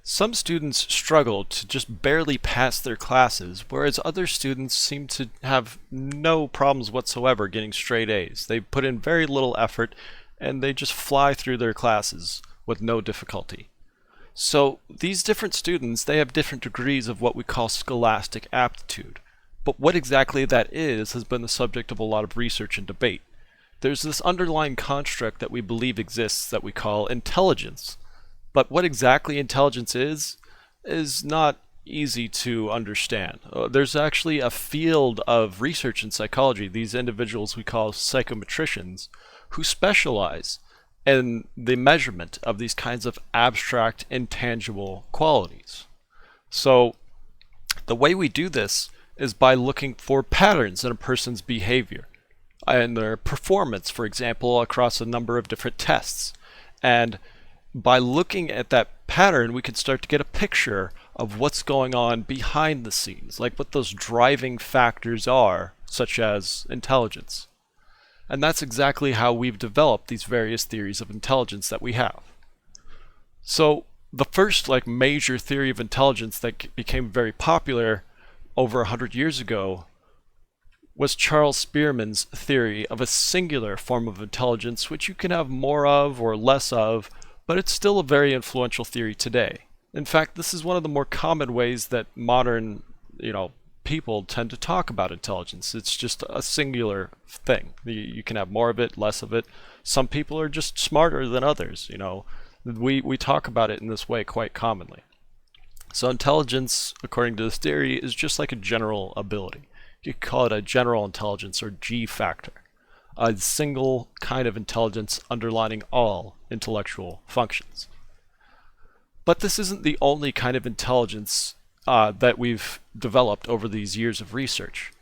Some students struggle to just barely pass their classes, whereas other students seem to have no problems whatsoever getting straight A's. They put in very little effort and they just fly through their classes with no difficulty. So these different students, they have different degrees of what we call scholastic aptitude. But what exactly that is has been the subject of a lot of research and debate. There's this underlying construct that we believe exists that we call intelligence. But what exactly intelligence is not easy to understand. There's actually a field of research in psychology, these individuals we call psychometricians, who specialize in the measurement of these kinds of abstract, intangible qualities. So the way we do this is by looking for patterns in a person's behavior and their performance, for example, across a number of different tests. And by looking at that pattern, we can start to get a picture of what's going on behind the scenes, like what those driving factors are, such as intelligence. And that's exactly how we've developed these various theories of intelligence that we have. So the first major theory of intelligence that became very popular over 100 years ago was Charles Spearman's theory of a singular form of intelligence, which you can have more of or less of, but it's still a very influential theory today. In fact, this is one of the more common ways that modern, people tend to talk about intelligence. It's just a singular thing. You can have more of it, less of it. Some people are just smarter than others, We talk about it in this way quite commonly. So intelligence, according to this theory, is just like a general ability. You could call it a general intelligence or G factor. A single kind of intelligence underlining all intellectual functions. But this isn't the only kind of intelligence that we've developed over these years of research.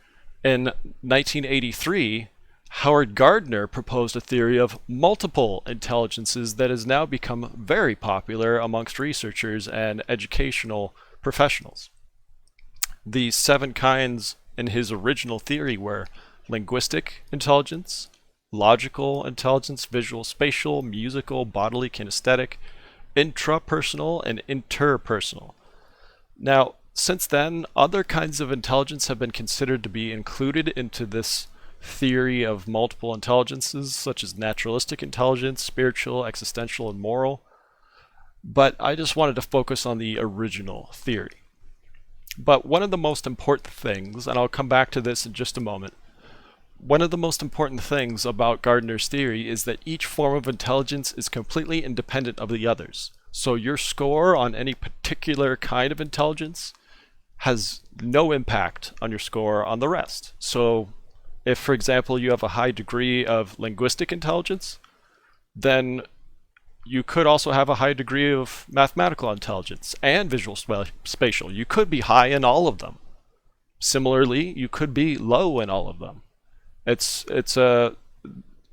In 1983, Howard Gardner proposed a theory of multiple intelligences that has now become very popular amongst researchers and educational professionals. The 7 kinds in his original theory were linguistic intelligence, logical intelligence, visual, spatial, musical, bodily, kinesthetic, intrapersonal, and interpersonal. Now, since then, other kinds of intelligence have been considered to be included into this theory of multiple intelligences, such as naturalistic intelligence, spiritual, existential, and moral. But I just wanted to focus on the original theory. But one of the most important things, and I'll come back to this in just a moment, one of the most important things about Gardner's theory is that each form of intelligence is completely independent of the others. So your score on any particular kind of intelligence has no impact on your score on the rest. So if, for example, you have a high degree of linguistic intelligence, then you could also have a high degree of mathematical intelligence and visual spatial. You could be high in all of them. Similarly, you could be low in all of them.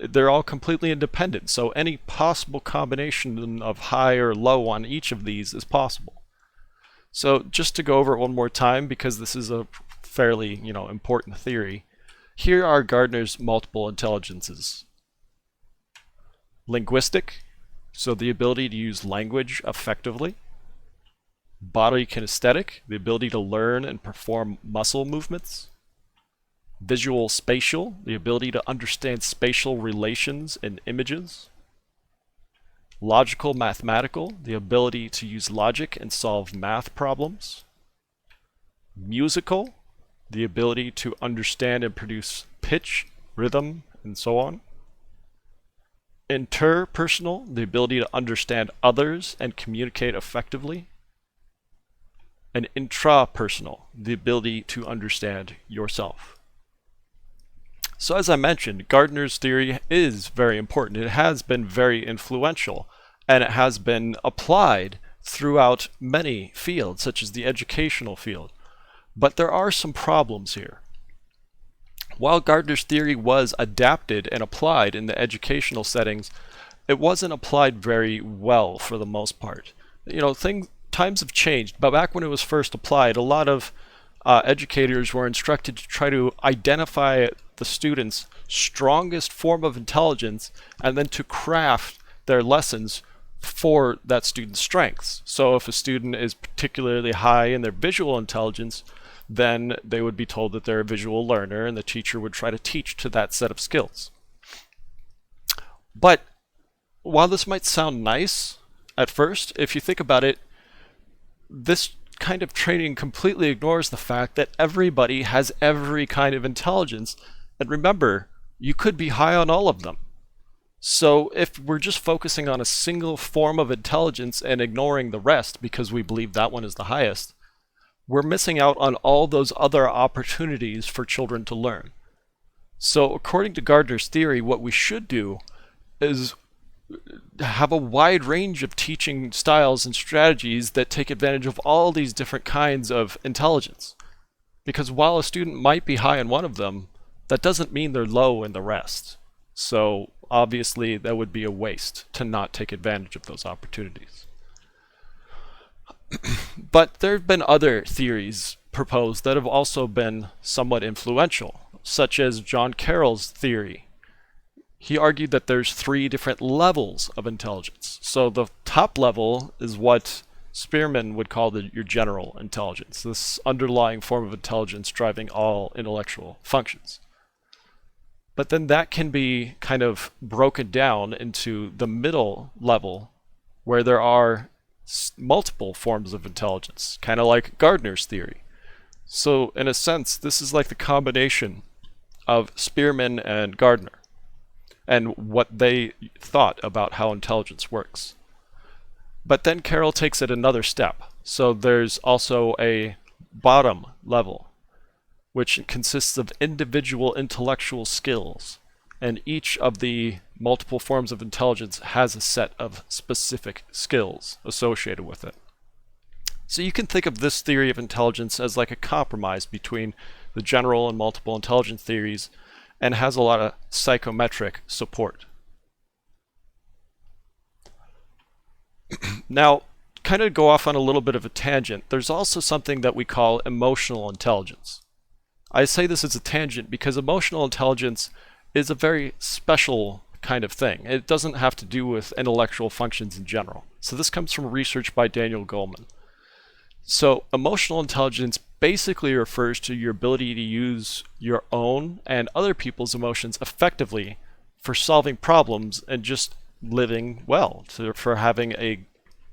They're all completely independent, so any possible combination of high or low on each of these is possible. So just to go over it one more time, because this is a fairly important theory, here are Gardner's multiple intelligences. Linguistic, so the ability to use language effectively. Bodily kinesthetic, the ability to learn and perform muscle movements. Visual spatial, the ability to understand spatial relations in images. Logical mathematical, the ability to use logic and solve math problems. Musical, the ability to understand and produce pitch, rhythm, and so on. Interpersonal, the ability to understand others and communicate effectively. And intrapersonal, the ability to understand yourself. So as I mentioned, Gardner's theory is very important. It has been very influential, and it has been applied throughout many fields, such as the educational field. But there are some problems here. While Gardner's theory was adapted and applied in the educational settings, it wasn't applied very well for the most part. Times have changed, but back when it was first applied, a lot of educators were instructed to try to identify the student's strongest form of intelligence and then to craft their lessons for that student's strengths. So if a student is particularly high in their visual intelligence, then they would be told that they're a visual learner, and the teacher would try to teach to that set of skills. But while this might sound nice at first, if you think about it, this kind of training completely ignores the fact that everybody has every kind of intelligence. And remember, you could be high on all of them. So if we're just focusing on a single form of intelligence and ignoring the rest because we believe that one is the highest, we're missing out on all those other opportunities for children to learn. So according to Gardner's theory, what we should do is have a wide range of teaching styles and strategies that take advantage of all these different kinds of intelligence. Because while a student might be high in one of them, that doesn't mean they're low in the rest. So obviously that would be a waste to not take advantage of those opportunities. But there have been other theories proposed that have also been somewhat influential, such as John Carroll's theory. He argued that there's 3 different levels of intelligence. So the top level is what Spearman would call your general intelligence, this underlying form of intelligence driving all intellectual functions. But then that can be kind of broken down into the middle level, where there are multiple forms of intelligence, kind of like Gardner's theory. So in a sense, this is like the combination of Spearman and Gardner and what they thought about how intelligence works. But then Carrol takes it another step. So there's also a bottom level, which consists of individual intellectual skills, and each of the multiple forms of intelligence has a set of specific skills associated with it. So you can think of this theory of intelligence as like a compromise between the general and multiple intelligence theories, and has a lot of psychometric support. Now, kind of go off on a little bit of a tangent, there's also something that we call emotional intelligence. I say this as a tangent because emotional intelligence is a very special kind of thing. It doesn't have to do with intellectual functions in general. So this comes from research by Daniel Goleman. So emotional intelligence basically refers to your ability to use your own and other people's emotions effectively for solving problems and just living well, for having a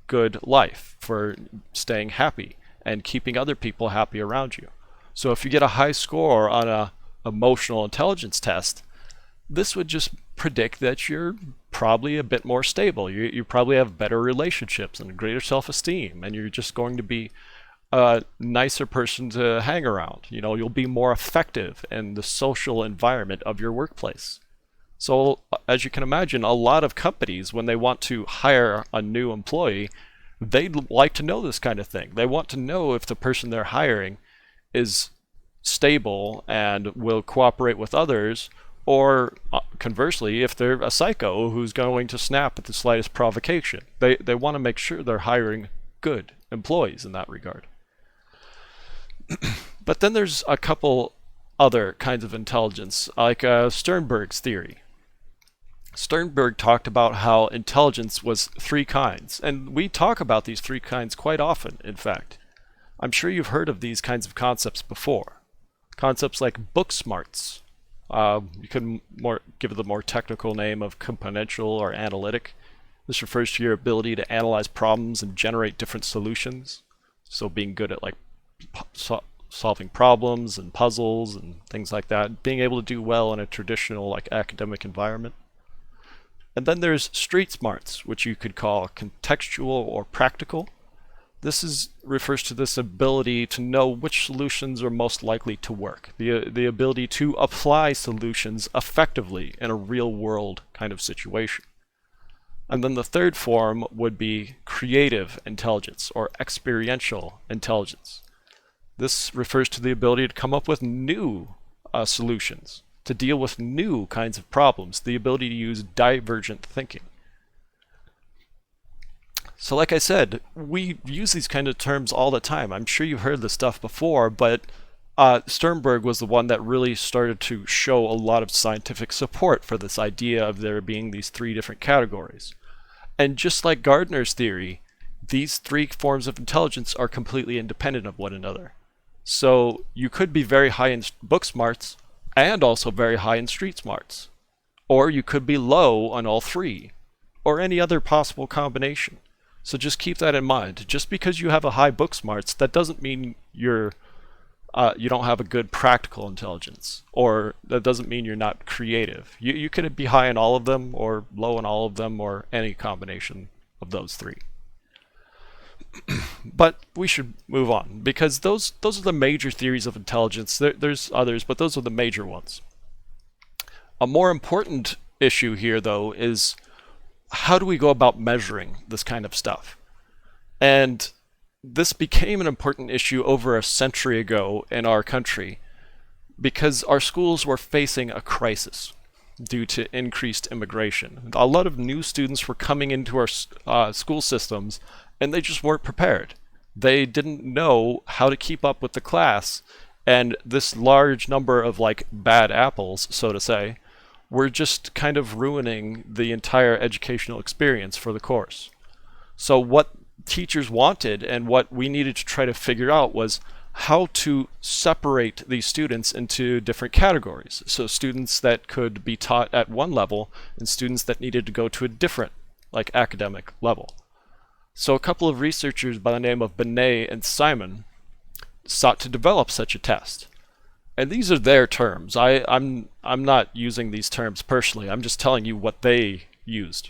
good life, for staying happy and keeping other people happy around you. So if you get a high score on a emotional intelligence test, this would just predict that you're probably a bit more stable. You probably have better relationships and greater self-esteem, and you're just going to be a nicer person to hang around. You'll be more effective in the social environment of your workplace. So as you can imagine, a lot of companies, when they want to hire a new employee, they'd like to know this kind of thing. They want to know if the person they're hiring is stable and will cooperate with others, or conversely, if they're a psycho who's going to snap at the slightest provocation. They want to make sure they're hiring good employees in that regard. But then there's a couple other kinds of intelligence, like Sternberg's theory. Sternberg talked about how intelligence was 3 kinds, and we talk about these 3 kinds quite often, in fact. I'm sure you've heard of these kinds of concepts before. Concepts like book smarts. You could give it the more technical name of componential or analytic. This refers to your ability to analyze problems and generate different solutions. So being good at solving problems and puzzles and things like that. Being able to do well in a traditional academic environment. And then there's street smarts, which you could call contextual or practical. This refers to this ability to know which solutions are most likely to work. The ability to apply solutions effectively in a real world kind of situation. And then the third form would be creative intelligence or experiential intelligence. This refers to the ability to come up with new solutions, to deal with new kinds of problems, the ability to use divergent thinking. So like I said, we use these kind of terms all the time. I'm sure you've heard this stuff before, but Sternberg was the one that really started to show a lot of scientific support for this idea of there being these three different categories. And just like Gardner's theory, these three forms of intelligence are completely independent of one another. So you could be very high in book smarts and also very high in street smarts. Or you could be low on all three, or any other possible combination. So just keep that in mind. Just because you have a high book smarts, that doesn't mean you don't have a good practical intelligence, or that doesn't mean you're not creative. You could be high in all of them, or low in all of them, or any combination of those three. But we should move on, because those are the major theories of intelligence. There's others, but those are the major ones. A more important issue here, though, is how do we go about measuring this kind of stuff? And this became an important issue over a century ago in our country because our schools were facing a crisis due to increased immigration. A lot of new students were coming into our school systems, and they just weren't prepared. They didn't know how to keep up with the class, and this large number of bad apples, so to say, were just kind of ruining the entire educational experience for the course. So what teachers wanted and what we needed to try to figure out was how to separate these students into different categories. So students that could be taught at one level and students that needed to go to a different academic level. So a couple of researchers by the name of Binet and Simon sought to develop such a test. And these are their terms. I'm not using these terms personally. I'm just telling you what they used.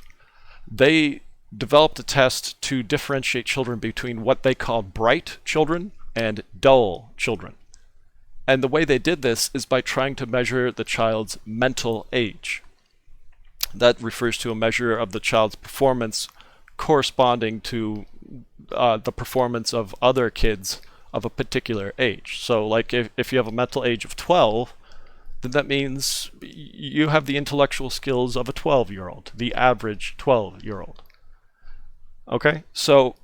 They developed a test to differentiate children between what they called bright children and dull children. And the way they did this is by trying to measure the child's mental age. That refers to a measure of the child's performance corresponding to the performance of other kids of a particular age. So if you have a mental age of 12, then that means you have the intellectual skills of a 12-year-old, the average 12-year-old. Okay, so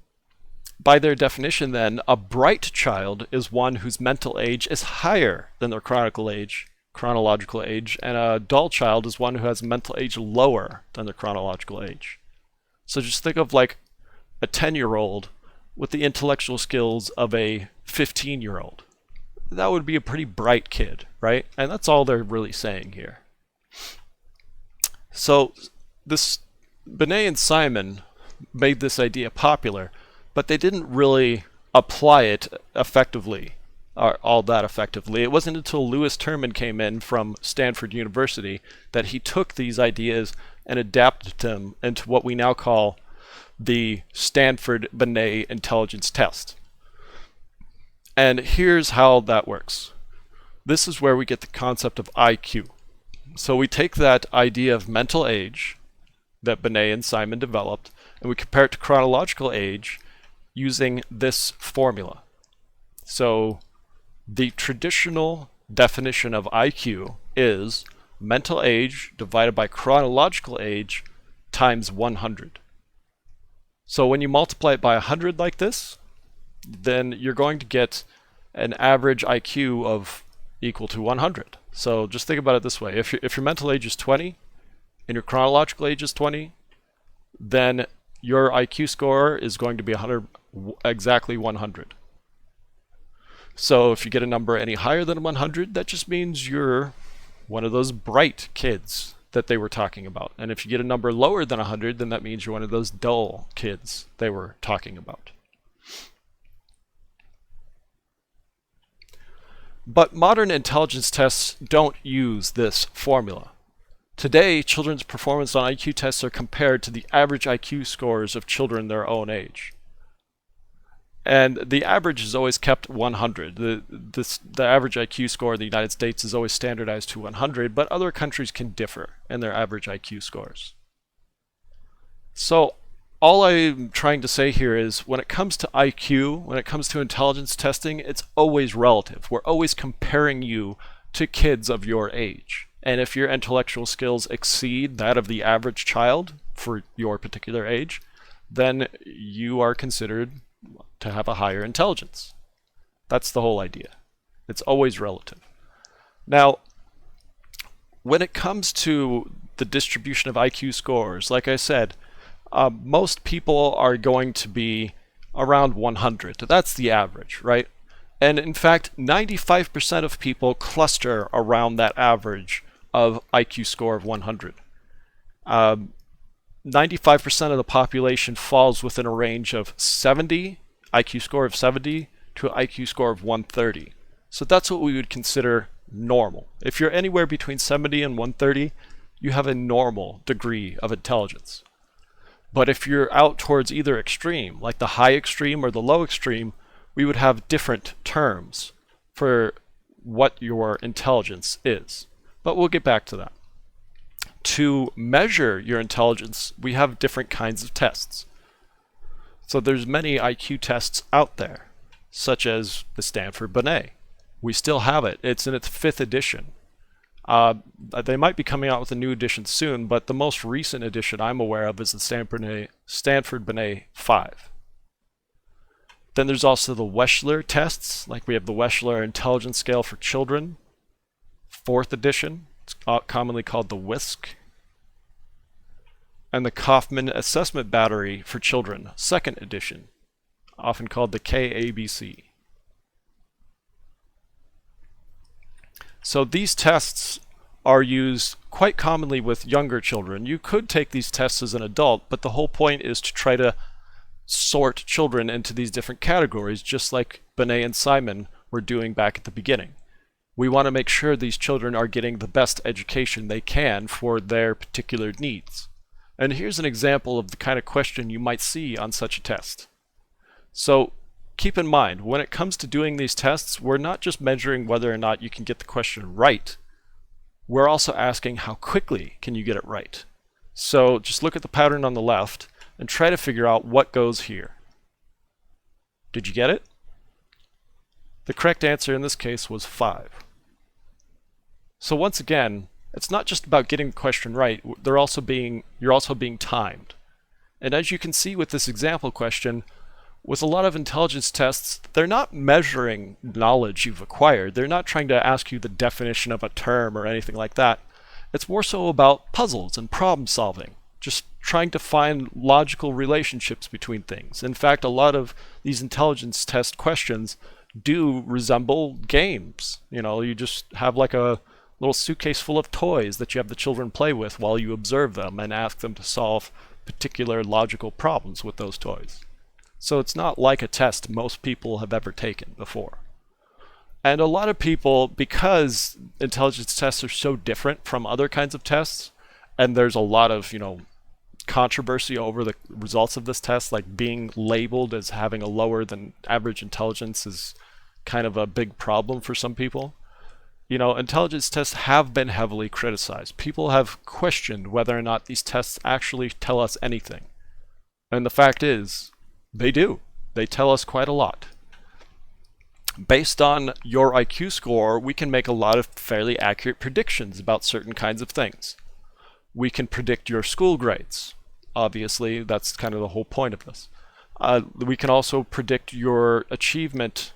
by their definition then, a bright child is one whose mental age is higher than their chronological age, and a dull child is one who has a mental age lower than their chronological age. So just think of a 10-year-old with the intellectual skills of a 15-year-old. That would be a pretty bright kid, right? And that's all they're really saying here. So this Binet and Simon made this idea popular, but they didn't really apply it effectively, or all that effectively. It wasn't until Lewis Terman came in from Stanford University that he took these ideas and adapted them into what we now call the Stanford Binet intelligence test. And here's how that works. This is where we get the concept of IQ. So we take that idea of mental age that Binet and Simon developed, and we compare it to chronological age using this formula. So the traditional definition of IQ is mental age divided by chronological age times 100. So when you multiply it by 100 like this, then you're going to get an average IQ of equal to 100. So just think about it this way. If your mental age is 20 and your chronological age is 20, then your IQ score is going to be exactly 100. So if you get a number any higher than 100, that just means you're one of those bright kids that they were talking about. And if you get a number lower than 100, then that means you're one of those dull kids they were talking about. But modern intelligence tests don't use this formula. Today, children's performance on IQ tests are compared to the average IQ scores of children their own age. And the average is always kept 100. The average IQ score in the United States is always standardized to 100, but other countries can differ in their average IQ scores. So all I'm trying to say here is when it comes to IQ, when it comes to intelligence testing, it's always relative. We're always comparing you to kids of your age. And if your intellectual skills exceed that of the average child for your particular age, then you are considered to have a higher intelligence. That's the whole idea. It's always relative. Now, when it comes to the distribution of IQ scores, like I said, most people are going to be around 100. That's the average, right? And in fact, 95% of people cluster around that average of IQ score of 100. 95% of the population falls within a range of 70, IQ score of 70, to an IQ score of 130. So that's what we would consider normal. If you're anywhere between 70 and 130, you have a normal degree of intelligence. But if you're out towards either extreme, like the high extreme or the low extreme, we would have different terms for what your intelligence is. But we'll get back to that. To measure your intelligence, we have different kinds of tests. So there's many IQ tests out there, such as the Stanford Binet. We still have it. It's in its 5th edition. They might be coming out with a new edition soon, but the most recent edition I'm aware of is the Stanford Binet 5. Then there's also the Wechsler tests, like we have the Wechsler Intelligence Scale for Children, 4th edition. It's commonly called the WISC. And the Kaufman Assessment Battery for Children, 2nd edition, often called the KABC. So these tests are used quite commonly with younger children. You could take these tests as an adult, but the whole point is to try to sort children into these different categories, just like Binet and Simon were doing back at the beginning. We want to make sure these children are getting the best education they can for their particular needs. And here's an example of the kind of question you might see on such a test. So keep in mind, when it comes to doing these tests, we're not just measuring whether or not you can get the question right. We're also asking how quickly can you get it right. So just look at the pattern on the left and try to figure out what goes here. Did you get it? The correct answer in this case was 5. So once again, it's not just about getting the question right, you're also being timed. And as you can see with this example question, with a lot of intelligence tests, they're not measuring knowledge you've acquired. They're not trying to ask you the definition of a term or anything like that. It's more so about puzzles and problem solving, just trying to find logical relationships between things. In fact, a lot of these intelligence test questions do resemble games. You know, you just have like a little suitcase full of toys that you have the children play with while you observe them and ask them to solve particular logical problems with those toys. So it's not like a test most people have ever taken before. And a lot of people, because intelligence tests are so different from other kinds of tests, and there's a lot of, controversy over the results of this test, like being labeled as having a lower than average intelligence is kind of a big problem for some people. Intelligence tests have been heavily criticized. People have questioned whether or not these tests actually tell us anything. And the fact is, they do. They tell us quite a lot. Based on your IQ score, we can make a lot of fairly accurate predictions about certain kinds of things. We can predict your school grades. Obviously, that's kind of the whole point of this. We can also predict your achievement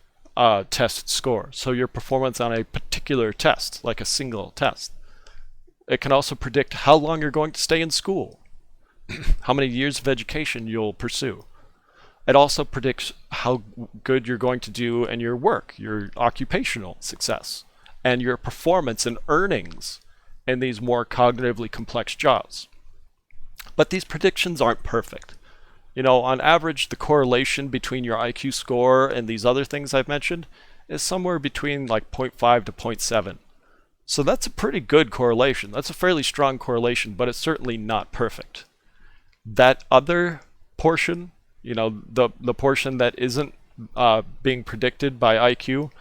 test score, so your performance on a particular test, like a single test. It can also predict how long you're going to stay in school, how many years of education you'll pursue. It also predicts how good you're going to do in your work, your occupational success, and your performance and earnings in these more cognitively complex jobs. But these predictions aren't perfect. On average, the correlation between your IQ score and these other things I've mentioned is somewhere between like 0.5 to 0.7. So that's a pretty good correlation. That's a fairly strong correlation, but it's certainly not perfect. That other portion, the portion that isn't being predicted by IQ,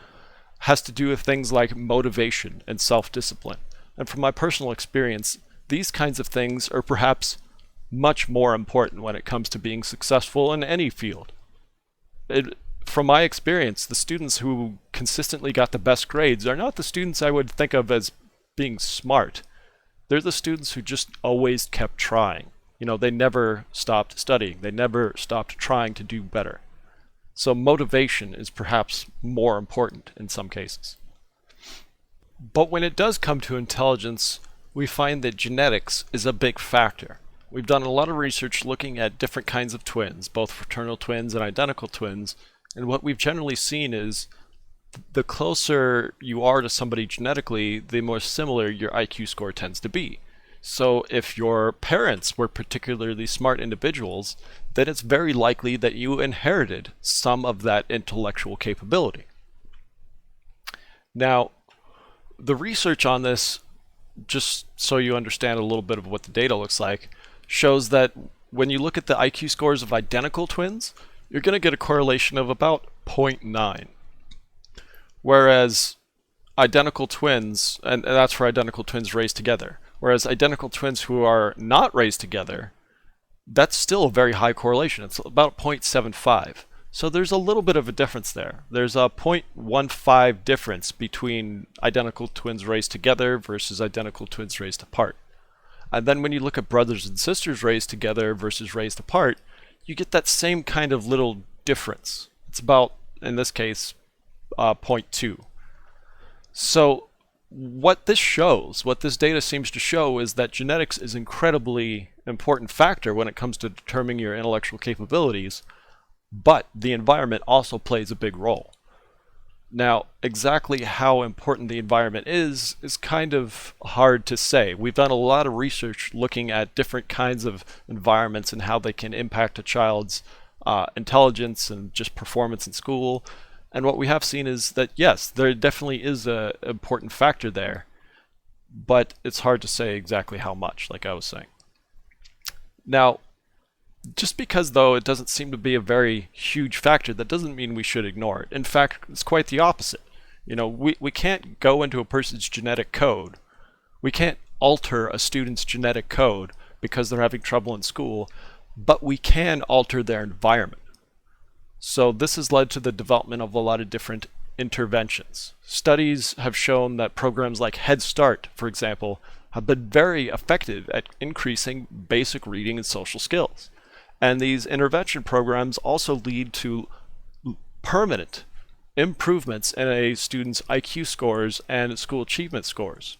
has to do with things like motivation and self-discipline. And from my personal experience, these kinds of things are perhaps much more important when it comes to being successful in any field. From my experience, the students who consistently got the best grades are not the students I would think of as being smart. They're the students who just always kept trying. They never stopped studying. They never stopped trying to do better. So motivation is perhaps more important in some cases. But when it does come to intelligence, we find that genetics is a big factor. We've done a lot of research looking at different kinds of twins, both fraternal twins and identical twins, and what we've generally seen is the closer you are to somebody genetically, the more similar your IQ score tends to be. So if your parents were particularly smart individuals, then it's very likely that you inherited some of that intellectual capability. Now, the research on this, just so you understand a little bit of what the data looks like, shows that when you look at the IQ scores of identical twins, you're going to get a correlation of about 0.9. Whereas identical twins, and that's for identical twins raised together, whereas identical twins who are not raised together, that's still a very high correlation. It's about 0.75. So there's a little bit of a difference there. There's a 0.15 difference between identical twins raised together versus identical twins raised apart. And then when you look at brothers and sisters raised together versus raised apart, you get that same kind of little difference. It's about, in this case, 0.2. So what this shows, what this data seems to show, is that genetics is an incredibly important factor when it comes to determining your intellectual capabilities, but the environment also plays a big role. Now, exactly how important the environment is kind of hard to say. We've done a lot of research looking at different kinds of environments and how they can impact a child's intelligence and just performance in school. And what we have seen is that, yes, there definitely is an important factor there, but it's hard to say exactly how much, like I was saying. Now, just because, though, it doesn't seem to be a very huge factor, that doesn't mean we should ignore it. In fact, it's quite the opposite. You know, we can't go into a person's genetic code. We can't alter a student's genetic code because they're having trouble in school, but we can alter their environment. So this has led to the development of a lot of different interventions. Studies have shown that programs like Head Start, for example, have been very effective at increasing basic reading and social skills. And these intervention programs also lead to permanent improvements in a student's IQ scores and school achievement scores.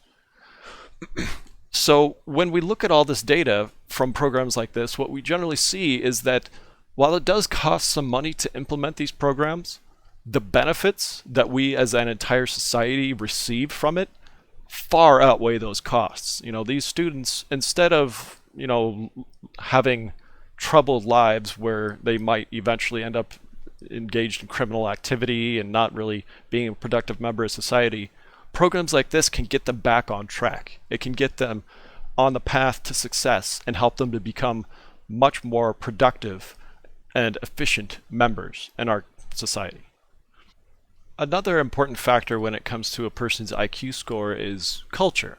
So when we look at all this data from programs like this, what we generally see is that while it does cost some money to implement these programs, the benefits that we as an entire society receive from it far outweigh those costs. You know, these students, instead of, having troubled lives where they might eventually end up engaged in criminal activity and not really being a productive member of society, programs like this can get them back on track. It can get them on the path to success and help them to become much more productive and efficient members in our society. Another important factor when it comes to a person's IQ score is culture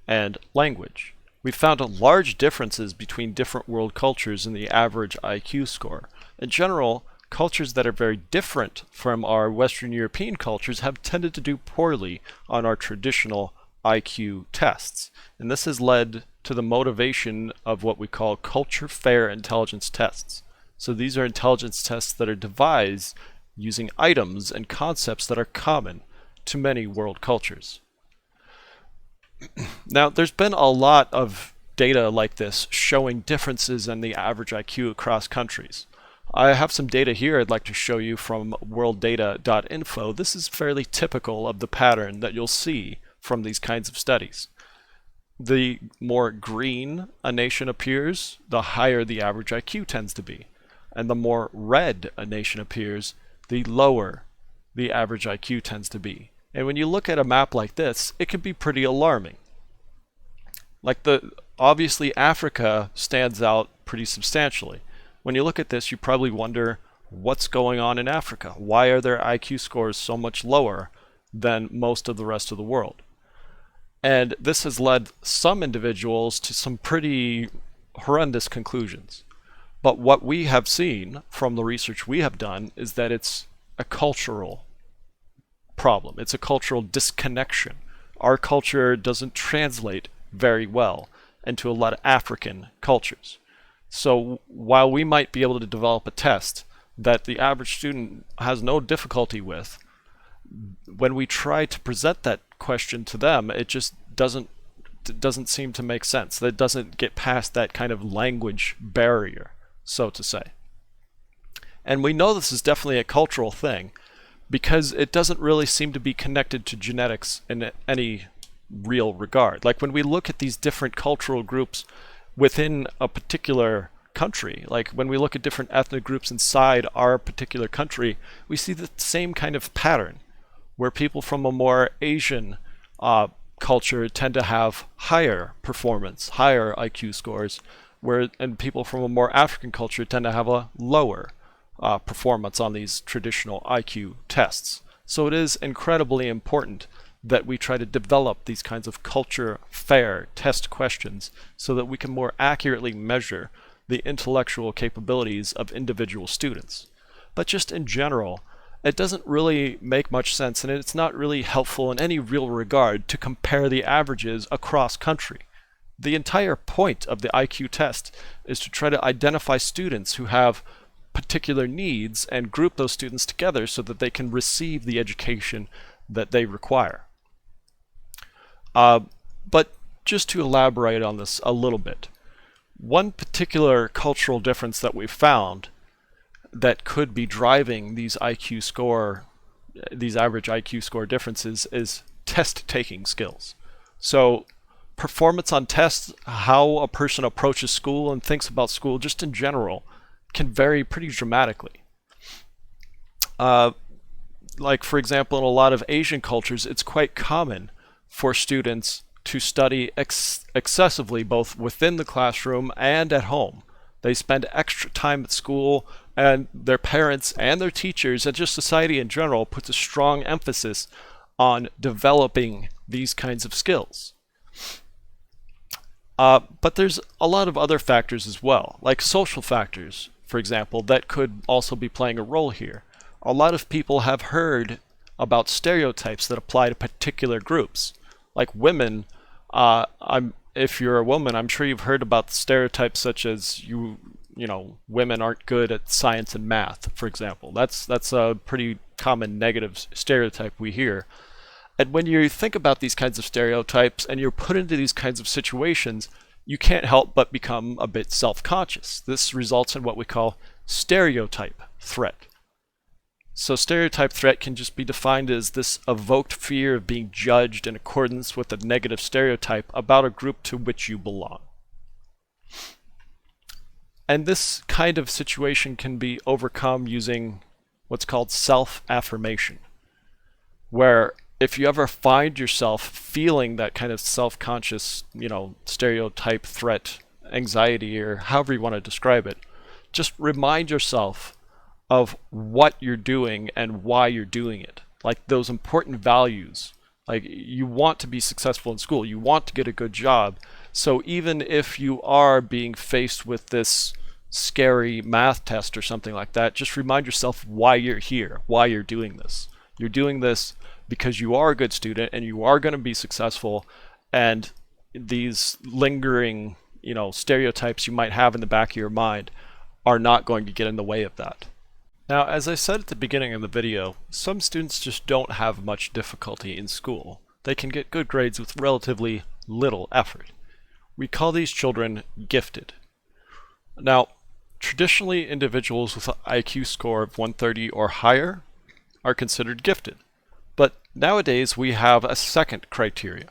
and language. We found large differences between different world cultures in the average IQ score. In general, cultures that are very different from our Western European cultures have tended to do poorly on our traditional IQ tests. And this has led to the motivation of what we call culture fair intelligence tests. So these are intelligence tests that are devised using items and concepts that are common to many world cultures. Now, there's been a lot of data like this showing differences in the average IQ across countries. I have some data here I'd like to show you from worlddata.info. This is fairly typical of the pattern that you'll see from these kinds of studies. The more green a nation appears, the higher the average IQ tends to be. And the more red a nation appears, the lower the average IQ tends to be. And when you look at a map like this, it can be pretty alarming. Obviously Africa stands out pretty substantially. When you look at this, you probably wonder what's going on in Africa. Why are their IQ scores so much lower than most of the rest of the world? And this has led some individuals to some pretty horrendous conclusions. But what we have seen from the research we have done is that it's a cultural problem. It's a cultural disconnection. Our culture doesn't translate very well into a lot of African cultures. So while we might be able to develop a test that the average student has no difficulty with, when we try to present that question to them, it just doesn't seem to make sense. That doesn't get past that kind of language barrier, so to say. And we know this is definitely a cultural thing because it doesn't really seem to be connected to genetics in any real regard. Like when we look at these different cultural groups within a particular country, like when we look at different ethnic groups inside our particular country, we see the same kind of pattern where people from a more Asian culture tend to have higher performance, higher IQ scores, and people from a more African culture tend to have a lower performance on these traditional IQ tests. So it is incredibly important that we try to develop these kinds of culture-fair test questions so that we can more accurately measure the intellectual capabilities of individual students. But just in general, it doesn't really make much sense, and it's not really helpful in any real regard to compare the averages across country. The entire point of the IQ test is to try to identify students who have particular needs and group those students together so that they can receive the education that they require. But just to elaborate on this a little bit, one particular cultural difference that we've found that could be driving these average IQ score differences is test-taking skills. So performance on tests, how a person approaches school and thinks about school just in general, can vary pretty dramatically. Like for example, in a lot of Asian cultures, it's quite common for students to study excessively both within the classroom and at home. They spend extra time at school, and their parents and their teachers and just society in general puts a strong emphasis on developing these kinds of skills. But there's a lot of other factors as well, like social factors, for example, that could also be playing a role here. A lot of people have heard about stereotypes that apply to particular groups. Like women, if you're a woman, I'm sure you've heard about stereotypes such as women aren't good at science and math, for example. That's a pretty common negative stereotype we hear. And when you think about these kinds of stereotypes and you're put into these kinds of situations, you can't help but become a bit self-conscious. This results in what we call stereotype threat. So stereotype threat can just be defined as this evoked fear of being judged in accordance with a negative stereotype about a group to which you belong. And this kind of situation can be overcome using what's called self-affirmation, where if you ever find yourself feeling that kind of self-conscious, stereotype threat, anxiety, or however you want to describe it, just remind yourself of what you're doing and why you're doing it. Like those important values. Like you want to be successful in school, you want to get a good job. So even if you are being faced with this scary math test or something like that, just remind yourself why you're here, why you're doing this. You're doing this because you are a good student and you are going to be successful, and these lingering, stereotypes you might have in the back of your mind are not going to get in the way of that. Now, as I said at the beginning of the video, some students just don't have much difficulty in school. They can get good grades with relatively little effort. We call these children gifted. Now, traditionally, individuals with an IQ score of 130 or higher are considered gifted. But nowadays, we have a second criteria.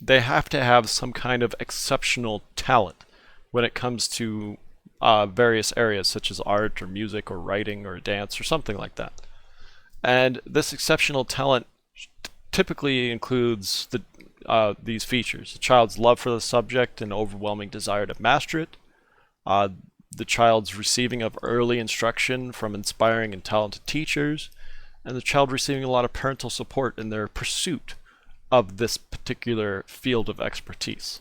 They have to have some kind of exceptional talent when it comes to various areas such as art or music or writing or dance or something like that. And this exceptional talent typically includes these features: the child's love for the subject and overwhelming desire to master it, the child's receiving of early instruction from inspiring and talented teachers, and the child receiving a lot of parental support in their pursuit of this particular field of expertise.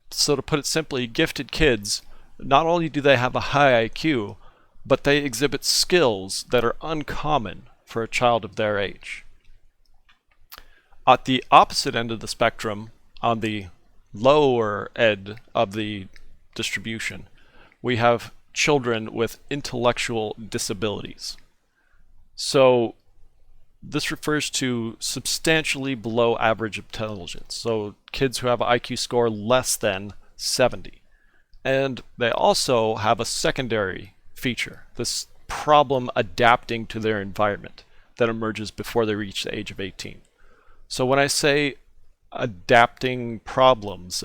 So to put it simply, gifted kids, not only do they have a high IQ, but they exhibit skills that are uncommon for a child of their age. At the opposite end of the spectrum, on the lower end of the distribution, we have children with intellectual disabilities. So This refers to substantially below average intelligence, so kids who have an IQ score less than 70. And they also have a secondary feature, this problem adapting to their environment that emerges before they reach the age of 18. So when I say adaptive problems,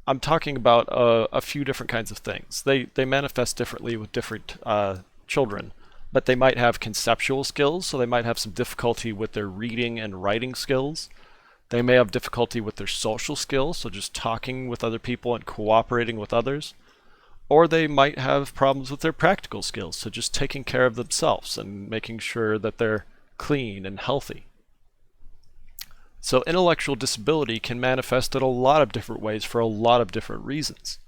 I'm talking about a few different kinds of things. They manifest differently with different children, but they might have conceptual skills, so they might have some difficulty with their reading and writing skills. They may have difficulty with their social skills, so just talking with other people and cooperating with others. Or they might have problems with their practical skills, so just taking care of themselves and making sure that they're clean and healthy. So intellectual disability can manifest in a lot of different ways for a lot of different reasons.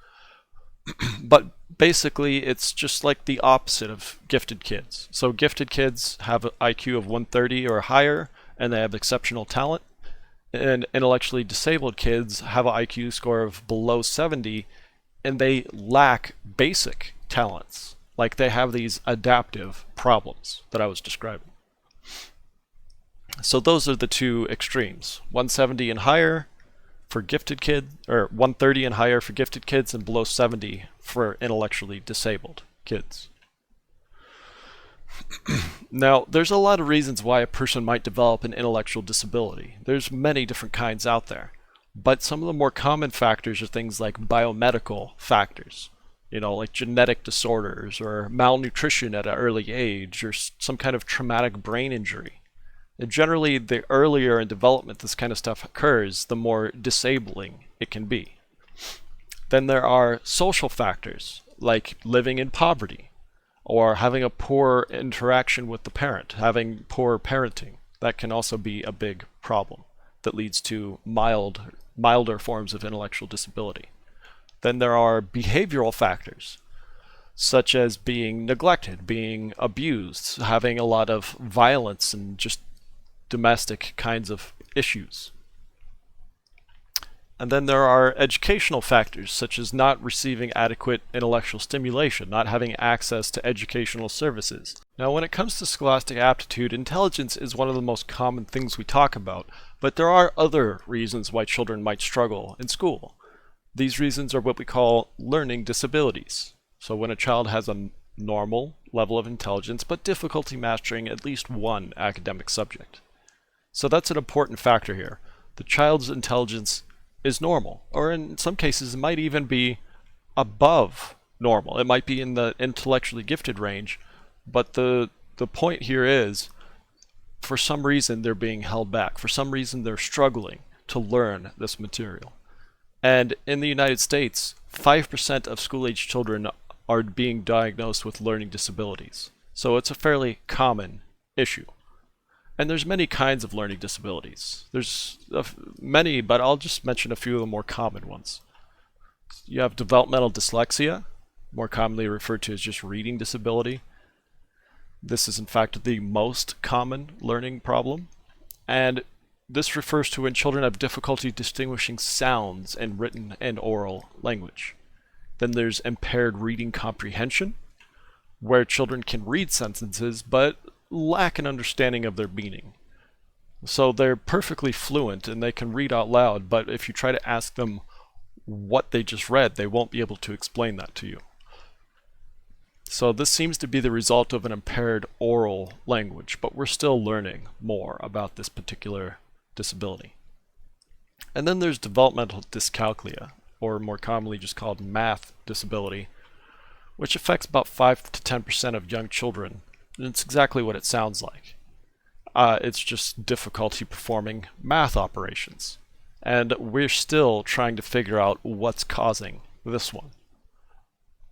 But basically, it's just like the opposite of gifted kids. So gifted kids have an IQ of 130 or higher, and they have exceptional talent. And intellectually disabled kids have an IQ score of below 70, and they lack basic talents. Like they have these adaptive problems that I was describing. So those are the two extremes, 170 and higher for gifted kids, or 130 and higher for gifted kids, and below 70 for intellectually disabled kids. Now, there's a lot of reasons why a person might develop an intellectual disability. There's many different kinds out there. But some of the more common factors are things like biomedical factors, like genetic disorders or malnutrition at an early age or some kind of traumatic brain injury. And generally, the earlier in development this kind of stuff occurs, the more disabling it can be. Then there are social factors, like living in poverty, or having a poor interaction with the parent, having poor parenting. That can also be a big problem that leads to milder forms of intellectual disability. Then there are behavioral factors, such as being neglected, being abused, having a lot of violence and just domestic kinds of issues. And then there are educational factors, such as not receiving adequate intellectual stimulation, not having access to educational services. Now, when it comes to scholastic aptitude, intelligence is one of the most common things we talk about, but there are other reasons why children might struggle in school. These reasons are what we call learning disabilities. So when a child has a normal level of intelligence, but difficulty mastering at least one academic subject. So that's an important factor here. The child's intelligence is normal, or in some cases it might even be above normal. It might be in the intellectually gifted range, but the point here is, for some reason they're being held back. For some reason they're struggling to learn this material. And in the United States, 5% of school-age children are being diagnosed with learning disabilities. So it's a fairly common issue. And there's many kinds of learning disabilities. There's many, but I'll just mention a few of the more common ones. You have developmental dyslexia, more commonly referred to as just reading disability. This is in fact the most common learning problem. And this refers to when children have difficulty distinguishing sounds in written and oral language. Then there's impaired reading comprehension, where children can read sentences, but lack an understanding of their meaning. So they're perfectly fluent and they can read out loud, but if you try to ask them what they just read, they won't be able to explain that to you. So this seems to be the result of an impaired oral language, but we're still learning more about this particular disability. And then there's developmental dyscalculia, or more commonly just called math disability, which affects about 5 to 10% of young children. And it's exactly what it sounds like. It's just difficulty performing math operations. And we're still trying to figure out what's causing this one.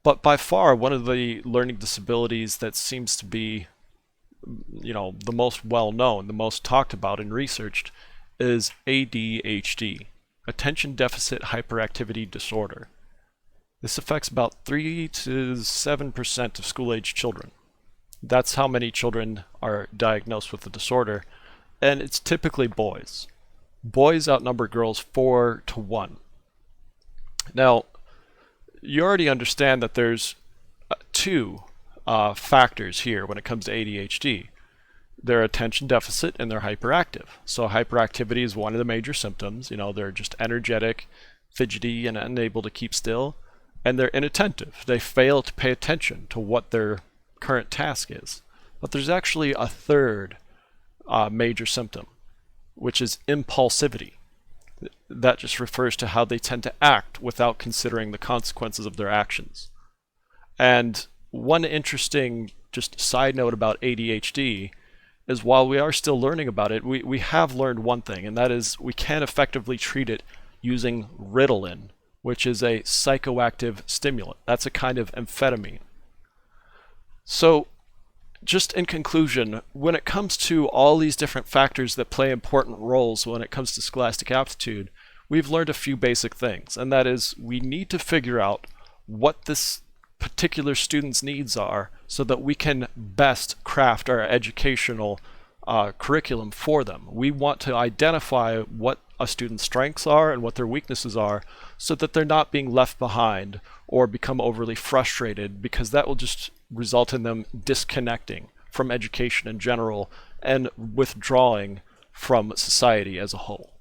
But by far, one of the learning disabilities that seems to be, the most well-known, the most talked about and researched is ADHD, Attention Deficit Hyperactivity Disorder. This affects about 3 to 7% of school-age children. That's how many children are diagnosed with the disorder, and it's typically boys. Boys outnumber girls 4 to 1. Now, you already understand that there's two factors here when it comes to ADHD. They're attention deficit and they're hyperactive. So hyperactivity is one of the major symptoms. They're just energetic, fidgety, and unable to keep still. And they're inattentive. They fail to pay attention to what their current task is. But there's actually a third major symptom, which is impulsivity. That just refers to how they tend to act without considering the consequences of their actions. And one interesting just side note about ADHD is while we are still learning about it, we have learned one thing, and that is we can effectively treat it using Ritalin, which is a psychoactive stimulant. That's a kind of amphetamine. So just in conclusion, when it comes to all these different factors that play important roles when it comes to scholastic aptitude, we've learned a few basic things, and that is we need to figure out what this particular student's needs are so that we can best craft our educational curriculum for them. We want to identify what a student's strengths are and what their weaknesses are so that they're not being left behind or become overly frustrated, because that will just result in them disconnecting from education in general and withdrawing from society as a whole.